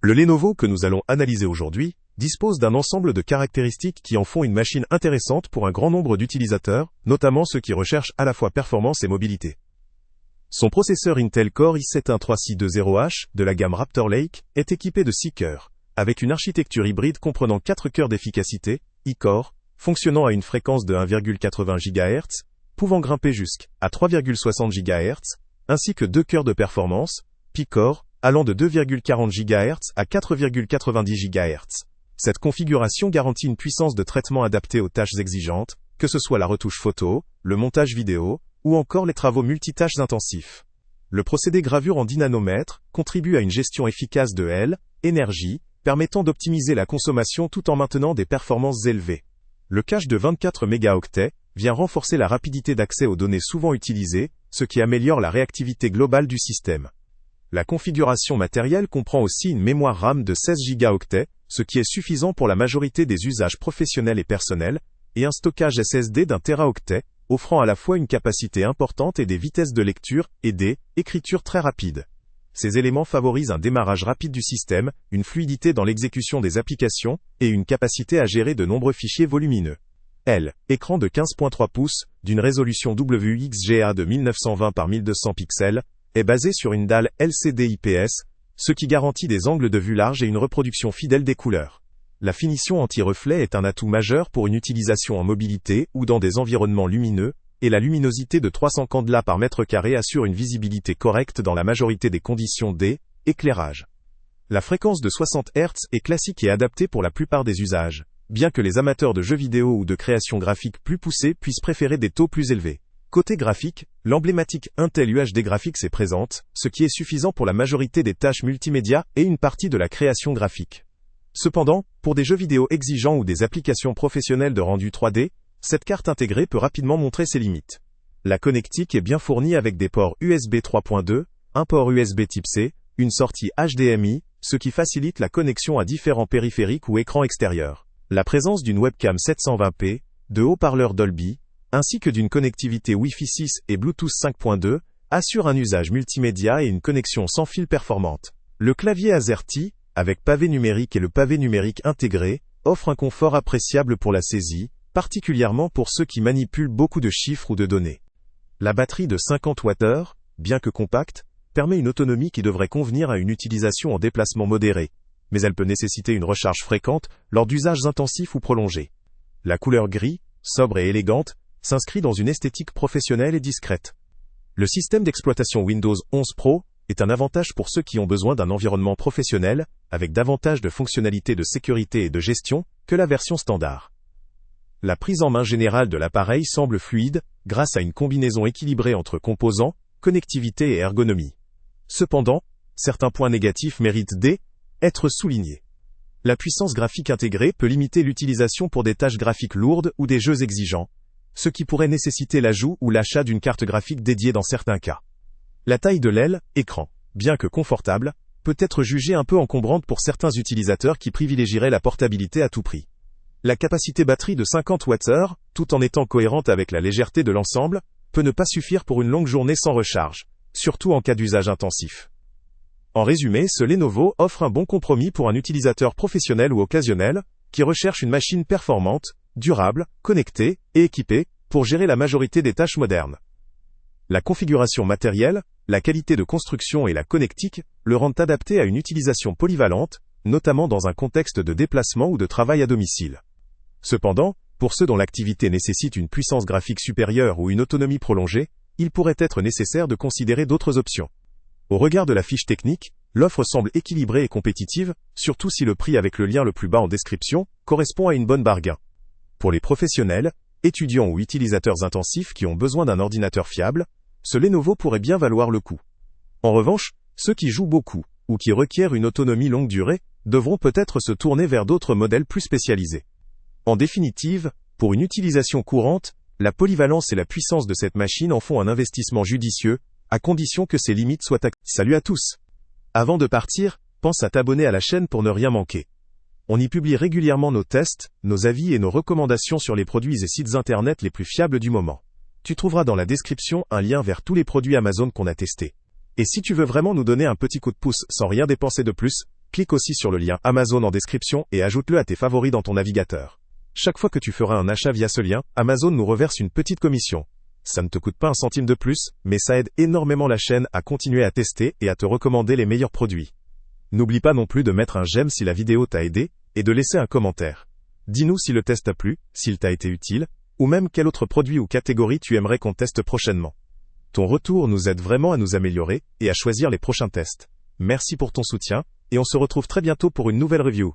Le Lenovo que nous allons analyser aujourd'hui dispose d'un ensemble de caractéristiques qui en font une machine intéressante pour un grand nombre d'utilisateurs, notamment ceux qui recherchent à la fois performance et mobilité. Son processeur Intel Core i7-13620H de la gamme Raptor Lake est équipé de 6 cœurs, avec une architecture hybride comprenant 4 cœurs d'efficacité, e-core, fonctionnant à une fréquence de 1,80 GHz, pouvant grimper jusqu'à 3,60 GHz, ainsi que 2 cœurs de performance, P-Core, allant de 2,40 GHz à 4,90 GHz. Cette configuration garantit une puissance de traitement adaptée aux tâches exigeantes, que ce soit la retouche photo, le montage vidéo, ou encore les travaux multitâches intensifs. Le procédé gravure en 10 nanomètres contribue à une gestion efficace de l'énergie, permettant d'optimiser la consommation tout en maintenant des performances élevées. Le cache de 24 mégaoctets vient renforcer la rapidité d'accès aux données souvent utilisées, ce qui améliore la réactivité globale du système. La configuration matérielle comprend aussi une mémoire RAM de 16 gigaoctets, ce qui est suffisant pour la majorité des usages professionnels et personnels, et un stockage SSD d'1 téraoctet, offrant à la fois une capacité importante et des vitesses de lecture et d'écriture très rapides. Ces éléments favorisent un démarrage rapide du système, une fluidité dans l'exécution des applications, et une capacité à gérer de nombreux fichiers volumineux. Écran de 15.3 pouces, d'une résolution WXGA de 1920 par 1200 pixels, est basé sur une dalle LCD IPS, ce qui garantit des angles de vue larges et une reproduction fidèle des couleurs. La finition anti-reflet est un atout majeur pour une utilisation en mobilité ou dans des environnements lumineux, et la luminosité de 300 candela par mètre carré assure une visibilité correcte dans la majorité des conditions d'éclairage. La fréquence de 60 Hz est classique et adaptée pour la plupart des usages, bien que les amateurs de jeux vidéo ou de création graphique plus poussée puissent préférer des taux plus élevés. Côté graphique, l'emblématique Intel UHD Graphics est présente, ce qui est suffisant pour la majorité des tâches multimédia et une partie de la création graphique. Cependant, pour des jeux vidéo exigeants ou des applications professionnelles de rendu 3D, cette carte intégrée peut rapidement montrer ses limites. La connectique est bien fournie avec des ports USB 3.2, un port USB Type C, une sortie HDMI, ce qui facilite la connexion à différents périphériques ou écrans extérieurs. La présence d'une webcam 720p, de haut-parleurs Dolby, ainsi que d'une connectivité Wi-Fi 6 et Bluetooth 5.2, assure un usage multimédia et une connexion sans fil performante. Le clavier AZERTY, avec pavé numérique et le pavé numérique intégré, offre un confort appréciable pour la saisie, particulièrement pour ceux qui manipulent beaucoup de chiffres ou de données. La batterie de 50 Wh, bien que compacte, permet une autonomie qui devrait convenir à une utilisation en déplacement modéré, mais elle peut nécessiter une recharge fréquente lors d'usages intensifs ou prolongés. La couleur gris, sobre et élégante, s'inscrit dans une esthétique professionnelle et discrète. Le système d'exploitation Windows 11 Pro est un avantage pour ceux qui ont besoin d'un environnement professionnel, avec davantage de fonctionnalités de sécurité et de gestion que la version standard. La prise en main générale de l'appareil semble fluide, grâce à une combinaison équilibrée entre composants, connectivité et ergonomie. Cependant, certains points négatifs méritent d'être soulignés. La puissance graphique intégrée peut limiter l'utilisation pour des tâches graphiques lourdes ou des jeux exigeants, ce qui pourrait nécessiter l'ajout ou l'achat d'une carte graphique dédiée dans certains cas. La taille de l'écran, bien que confortable, peut être jugée un peu encombrante pour certains utilisateurs qui privilégieraient la portabilité à tout prix. La capacité batterie de 50 Wh, tout en étant cohérente avec la légèreté de l'ensemble, peut ne pas suffire pour une longue journée sans recharge, surtout en cas d'usage intensif. En résumé, ce Lenovo offre un bon compromis pour un utilisateur professionnel ou occasionnel, qui recherche une machine performante, durable, connectée et équipée, pour gérer la majorité des tâches modernes. La configuration matérielle, la qualité de construction et la connectique le rendent adapté à une utilisation polyvalente, notamment dans un contexte de déplacement ou de travail à domicile. Cependant, pour ceux dont l'activité nécessite une puissance graphique supérieure ou une autonomie prolongée, il pourrait être nécessaire de considérer d'autres options. Au regard de la fiche technique, l'offre semble équilibrée et compétitive, surtout si le prix avec le lien le plus bas en description correspond à une bonne bargain. Pour les professionnels, étudiants ou utilisateurs intensifs qui ont besoin d'un ordinateur fiable, ce Lenovo pourrait bien valoir le coup. En revanche, ceux qui jouent beaucoup, ou qui requièrent une autonomie longue durée, devront peut-être se tourner vers d'autres modèles plus spécialisés. En définitive, pour une utilisation courante, la polyvalence et la puissance de cette machine en font un investissement judicieux, à condition que ses limites soient acceptées. Salut à tous! Avant de partir, pense à t'abonner à la chaîne pour ne rien manquer. On y publie régulièrement nos tests, nos avis et nos recommandations sur les produits et sites internet les plus fiables du moment. Tu trouveras dans la description un lien vers tous les produits Amazon qu'on a testés. Et si tu veux vraiment nous donner un petit coup de pouce sans rien dépenser de plus, Clique aussi sur le lien Amazon en description et ajoute-le à tes favoris dans ton navigateur. Chaque fois que tu feras un achat via ce lien, Amazon nous reverse une petite commission. Ça ne te coûte pas un centime de plus, mais ça aide énormément la chaîne à continuer à tester et à te recommander les meilleurs produits. N'oublie pas non plus de mettre un j'aime si la vidéo t'a aidé, et de laisser un commentaire. Dis-nous si le test t'a plu, s'il t'a été utile, ou même quel autre produit ou catégorie tu aimerais qu'on teste prochainement. Ton retour nous aide vraiment à nous améliorer et à choisir les prochains tests. Merci pour ton soutien, et on se retrouve très bientôt pour une nouvelle review.